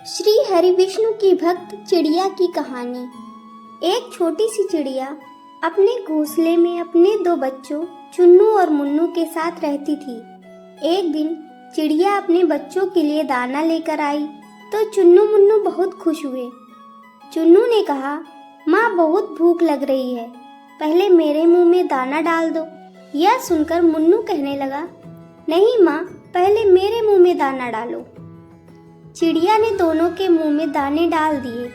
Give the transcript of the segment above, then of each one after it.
श्री हरि विष्णु की भक्त चिड़िया की कहानी। एक छोटी सी चिड़िया अपने घोंसले में अपने दो बच्चों चुन्नू और मुन्नू के साथ रहती थी। एक दिन चिड़िया अपने बच्चों के लिए दाना लेकर आई तो चुन्नू मुन्नू बहुत खुश हुए। चुन्नू ने कहा, माँ बहुत भूख लग रही है, पहले मेरे मुंह में दाना डाल दो। यह सुनकर मुन्नू कहने लगा, नहीं माँ, पहले मेरे मुंह में दाना डालो। चिड़िया ने दोनों के मुंह में दाने डाल दिए।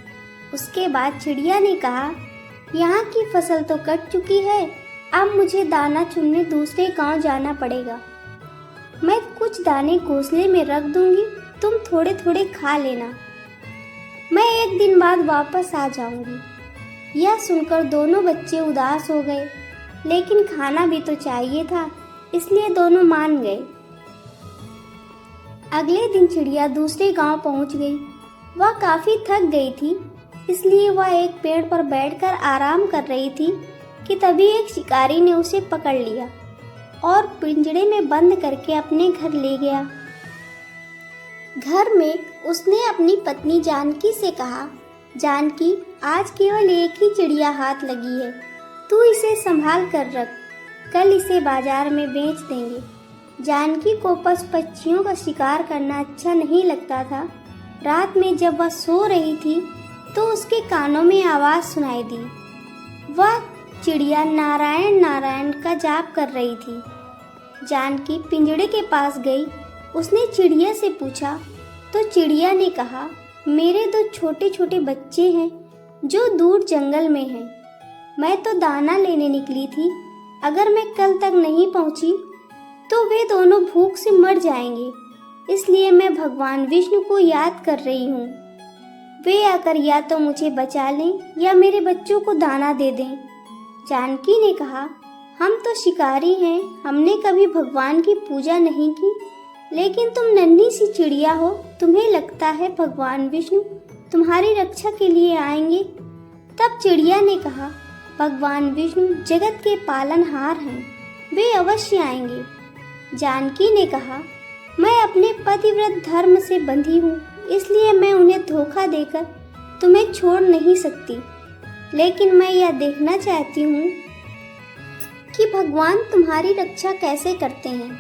उसके बाद चिड़िया ने कहा, यहाँ की फसल तो कट चुकी है, अब मुझे दाना चुनने दूसरे गांव जाना पड़ेगा। मैं कुछ दाने घोंसले में रख दूंगी, तुम थोड़े थोड़े खा लेना। मैं एक दिन बाद वापस आ जाऊंगी। यह सुनकर दोनों बच्चे उदास हो गए, लेकिन खाना भी तो चाहिए था, इसलिए दोनों मान गए। अगले दिन चिड़िया दूसरे गांव पहुंच गई। वह काफी थक गई थी, इसलिए वह एक पेड़ पर बैठकर आराम कर रही थी कि तभी एक शिकारी ने उसे पकड़ लिया और पिंजरे में बंद करके अपने घर ले गया। घर में उसने अपनी पत्नी जानकी से कहा, जानकी, आज केवल एक ही चिड़िया हाथ लगी है, तू इसे संभाल कर रख, कल इसे बाजार में बेच देंगे। जानकी को पशु पक्षियों का शिकार करना अच्छा नहीं लगता था। रात में जब वह सो रही थी तो उसके कानों में आवाज सुनाई दी। वह चिड़िया नारायण नारायण का जाप कर रही थी। जानकी पिंजड़े के पास गई। उसने चिड़िया से पूछा तो चिड़िया ने कहा, मेरे दो छोटे छोटे बच्चे हैं जो दूर जंगल में हैं। मैं तो दाना लेने निकली थी, अगर मैं कल तक नहीं पहुंची तो वे दोनों भूख से मर जाएंगे, इसलिए मैं भगवान विष्णु को याद कर रही हूँ। वे आकर या तो मुझे बचा लें या मेरे बच्चों को दाना दे दें। जानकी ने कहा, हम तो शिकारी हैं, हमने कभी भगवान की पूजा नहीं की, लेकिन तुम नन्ही सी चिड़िया हो, तुम्हें लगता है भगवान विष्णु तुम्हारी रक्षा के लिए आएंगे। तब चिड़िया ने कहा, भगवान विष्णु जगत के पालनहार हैं, वे अवश्य आएंगे। जानकी ने कहा, मैं अपने पतिव्रत धर्म से बंधी हूँ, इसलिए मैं उन्हें धोखा देकर तुम्हें छोड़ नहीं सकती, लेकिन मैं यह देखना चाहती हूँ कि भगवान तुम्हारी रक्षा कैसे करते हैं।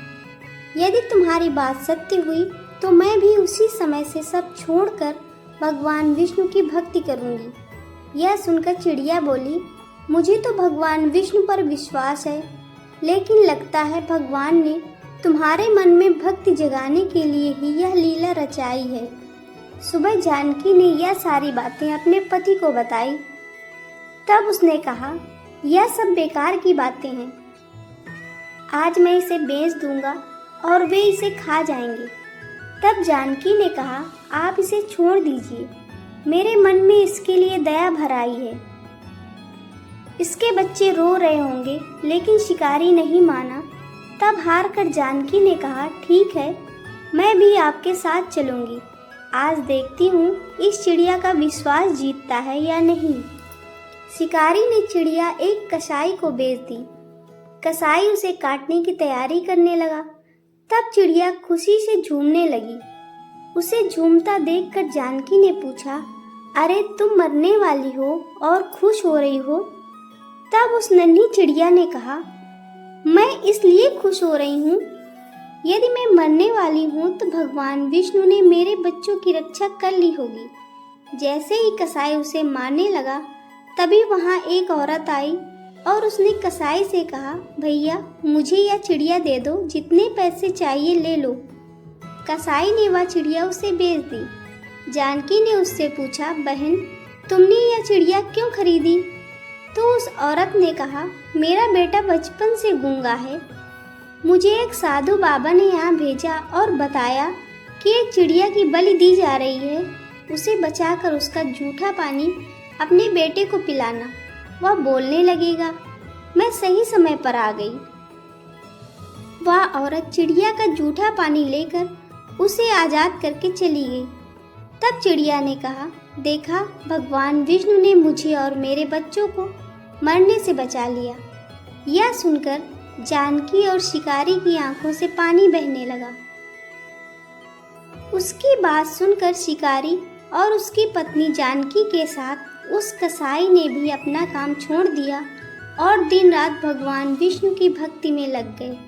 यदि तुम्हारी बात सत्य हुई तो मैं भी उसी समय से सब छोड़कर भगवान विष्णु की भक्ति करूँगी। यह सुनकर चिड़िया बोली, मुझे तो भगवान विष्णु पर विश्वास है, लेकिन लगता है भगवान ने तुम्हारे मन में भक्ति जगाने के लिए ही यह लीला रचाई है। सुबह जानकी ने यह सारी बातें अपने पति को बताई। तब उसने कहा, यह सब बेकार की बातें हैं, आज मैं इसे बेच दूंगा और वे इसे खा जाएंगे। तब जानकी ने कहा, आप इसे छोड़ दीजिए, मेरे मन में इसके लिए दया भर आई है। इसके बच्चे रो रहे होंगे, लेकिन शिकारी नहीं माना। तब हार कर जानकी ने कहा, ठीक है, मैं भी आपके साथ चलूंगी, आज देखती हूँ इस चिड़िया का विश्वास जीतता है या नहीं। शिकारी ने चिड़िया एक कसाई को बेच दी। कसाई उसे काटने की तैयारी करने लगा। तब चिड़िया खुशी से झूमने लगी। उसे झूमता देखकर जानकी ने पूछा, अरे तुम मरने वाली हो और खुश हो रही हो? तब उस नन्ही चिड़िया ने कहा, मैं इसलिए खुश हो रही हूँ, यदि मैं मरने वाली हूँ तो भगवान विष्णु ने मेरे बच्चों की रक्षा कर ली होगी। जैसे ही कसाई उसे मारने लगा, तभी वहाँ एक औरत आई और उसने कसाई से कहा, भैया मुझे यह चिड़िया दे दो, जितने पैसे चाहिए ले लो। कसाई ने वह चिड़िया उसे बेच दी। जानकी ने उससे पूछा, बहन तुमने यह चिड़िया क्यों खरीदी? तो उस औरत ने कहा, मेरा बेटा बचपन से गूंगा है, मुझे एक साधु बाबा ने यहाँ भेजा और बताया कि एक चिड़िया की बलि दी जा रही है, उसे बचाकर उसका जूठा पानी अपने बेटे को पिलाना, वह बोलने लगेगा। मैं सही समय पर आ गई। वह औरत चिड़िया का जूठा पानी लेकर उसे आजाद करके चली गई। तब चिड़िया ने कहा, देखा, भगवान विष्णु ने मुझे और मेरे बच्चों को मरने से बचा लिया। यह सुनकर जानकी और शिकारी की आंखों से पानी बहने लगा। उसकी बात सुनकर शिकारी और उसकी पत्नी जानकी के साथ उस कसाई ने भी अपना काम छोड़ दिया और दिन रात भगवान विष्णु की भक्ति में लग गए।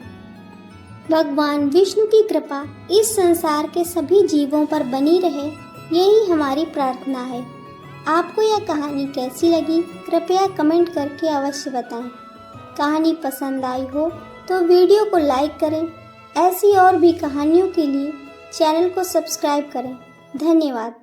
भगवान विष्णु की कृपा इस संसार के सभी जीवों पर बनी रहे, यही हमारी प्रार्थना है। आपको यह कहानी कैसी लगी कृपया कमेंट करके अवश्य बताएं। कहानी पसंद आई हो तो वीडियो को लाइक करें। ऐसी और भी कहानियों के लिए चैनल को सब्सक्राइब करें। धन्यवाद।